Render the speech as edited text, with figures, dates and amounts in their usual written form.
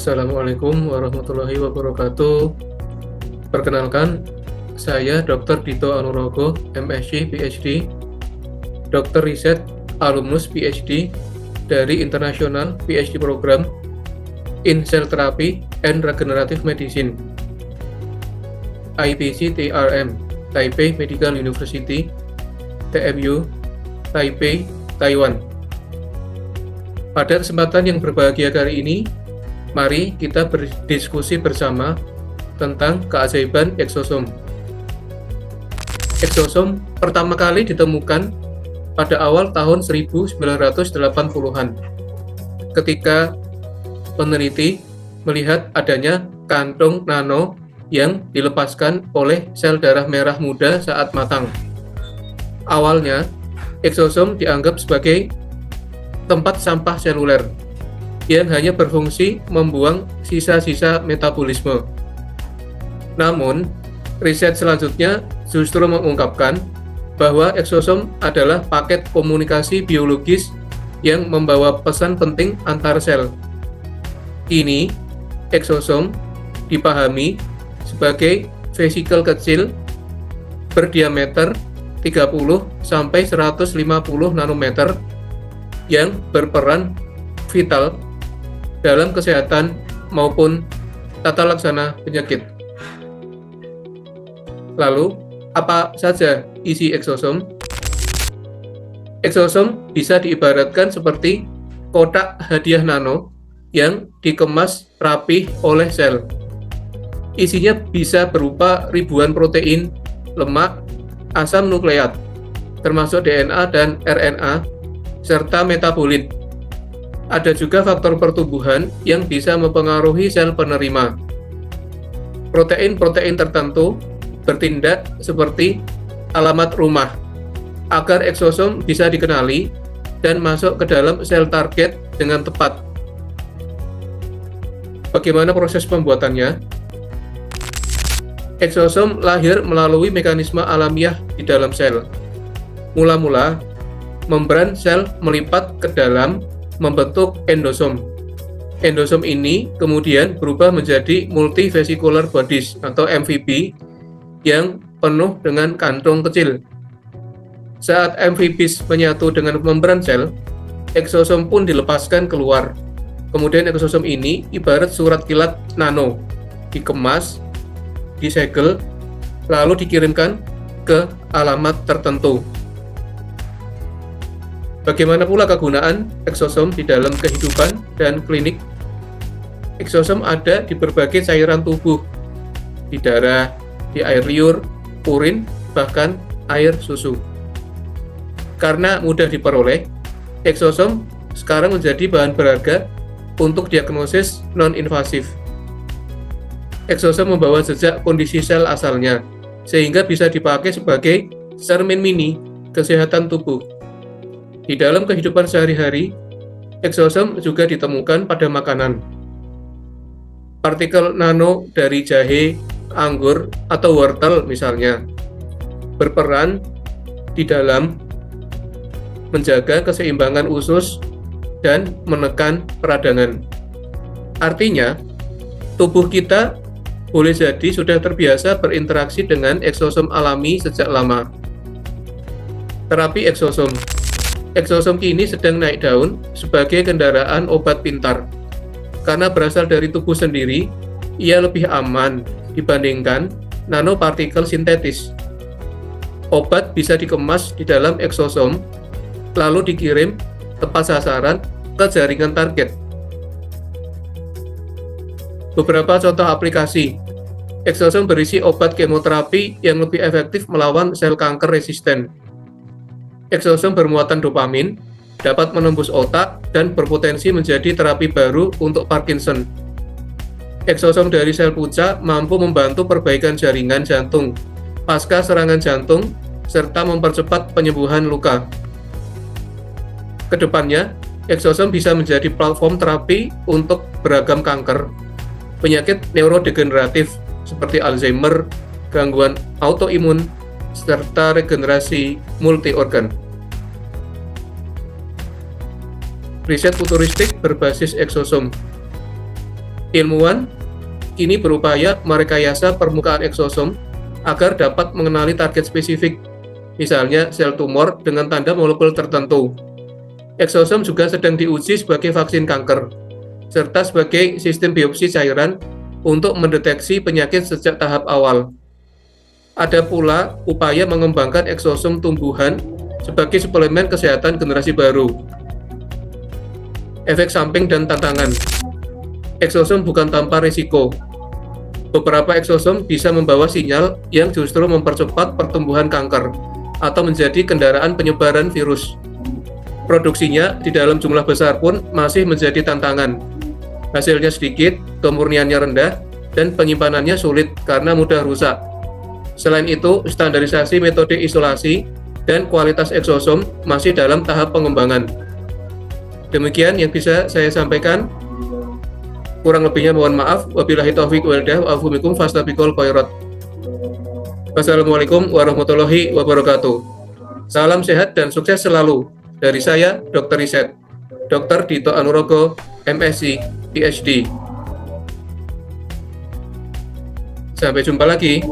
Assalamualaikum warahmatullahi wabarakatuh. Perkenalkan, saya Dr. Dito Anurogo, MSc PhD, Dokter Riset Alumnus PhD dari International PhD Program in Cell Therapy and Regenerative Medicine, IPC-TRM, Taipei Medical University, TMU, Taipei, Taiwan. Pada kesempatan yang berbahagia kali ini, mari kita berdiskusi bersama tentang keajaiban eksosom. Eksosom pertama kali ditemukan pada awal tahun 1980-an ketika peneliti melihat adanya kantong nano yang dilepaskan oleh sel darah merah muda saat matang. Awalnya, eksosom dianggap sebagai tempat sampah seluler yang hanya berfungsi membuang sisa-sisa metabolisme. Namun, riset selanjutnya justru mengungkapkan bahwa eksosom adalah paket komunikasi biologis yang membawa pesan penting antar sel. Kini, eksosom dipahami sebagai vesikel kecil berdiameter 30-150 nanometer yang berperan vital dalam kesehatan maupun tata laksana penyakit. Lalu, apa saja isi eksosom? Eksosom bisa diibaratkan seperti kotak hadiah nano yang dikemas rapih oleh sel. Isinya bisa berupa ribuan protein, lemak, asam nukleat, termasuk DNA dan RNA, serta metabolit. Ada juga faktor pertumbuhan yang bisa mempengaruhi sel penerima. Protein-protein tertentu bertindak seperti alamat rumah agar eksosom bisa dikenali dan masuk ke dalam sel target dengan tepat. Bagaimana proses pembuatannya? Eksosom lahir melalui mekanisme alamiah di dalam sel. Mula-mula, membran sel melipat ke dalam membentuk endosom. Endosom ini kemudian berubah menjadi multivesicular bodies atau MVP yang penuh dengan kantong kecil. Saat MVBs menyatu dengan membran sel, eksosom pun dilepaskan keluar. Kemudian eksosom ini ibarat surat kilat nano, dikemas, disegel, lalu dikirimkan ke alamat tertentu. Bagaimana pula kegunaan eksosom di dalam kehidupan dan klinik? Eksosom ada di berbagai cairan tubuh, di darah, di air liur, urin, bahkan air susu. Karena mudah diperoleh, eksosom sekarang menjadi bahan berharga untuk diagnosis non-invasif. Eksosom membawa jejak kondisi sel asalnya, sehingga bisa dipakai sebagai cermin mini kesehatan tubuh. Di dalam kehidupan sehari-hari, eksosom juga ditemukan pada makanan. Partikel nano dari jahe, anggur, atau wortel misalnya, berperan di dalam menjaga keseimbangan usus dan menekan peradangan. Artinya, tubuh kita boleh jadi sudah terbiasa berinteraksi dengan eksosom alami sejak lama. Terapi eksosom. Eksosom kini sedang naik daun sebagai kendaraan obat pintar. Karena berasal dari tubuh sendiri, ia lebih aman dibandingkan nanopartikel sintetis. Obat bisa dikemas di dalam eksosom, lalu dikirim tepat sasaran ke jaringan target. Beberapa contoh aplikasi. Eksosom berisi obat kemoterapi yang lebih efektif melawan sel kanker resisten. Eksosom bermuatan dopamin, dapat menembus otak dan berpotensi menjadi terapi baru untuk Parkinson. Eksosom dari sel puca mampu membantu perbaikan jaringan jantung pasca serangan jantung serta mempercepat penyembuhan luka. Kedepannya, eksosom bisa menjadi platform terapi untuk beragam kanker, penyakit neurodegeneratif seperti Alzheimer, gangguan autoimun, serta regenerasi multi-organ. Riset futuristik berbasis eksosom. Ilmuwan kini berupaya merekayasa permukaan eksosom agar dapat mengenali target spesifik, misalnya sel tumor dengan tanda molekul tertentu. Eksosom juga sedang diuji sebagai vaksin kanker, serta sebagai sistem biopsi cairan untuk mendeteksi penyakit sejak tahap awal. Ada pula upaya mengembangkan eksosom tumbuhan sebagai suplemen kesehatan generasi baru. Efek samping dan tantangan. Eksosom bukan tanpa risiko. Beberapa eksosom bisa membawa sinyal yang justru mempercepat pertumbuhan kanker atau menjadi kendaraan penyebaran virus. Produksinya di dalam jumlah besar pun masih menjadi tantangan. Hasilnya sedikit, kemurniannya rendah, dan penyimpanannya sulit karena mudah rusak. Selain itu, standarisasi metode isolasi dan kualitas eksosom masih dalam tahap pengembangan. Demikian yang bisa saya sampaikan. Kurang lebihnya mohon maaf. Wabillahi taufiq wal hidayah wa afu bikum fastabiqul khairat. Wassalamualaikum warahmatullahi wabarakatuh. Salam sehat dan sukses selalu. Dari saya, Dr. Riset, Dr. Dito Anurogo, MSc, PhD. Sampai jumpa lagi.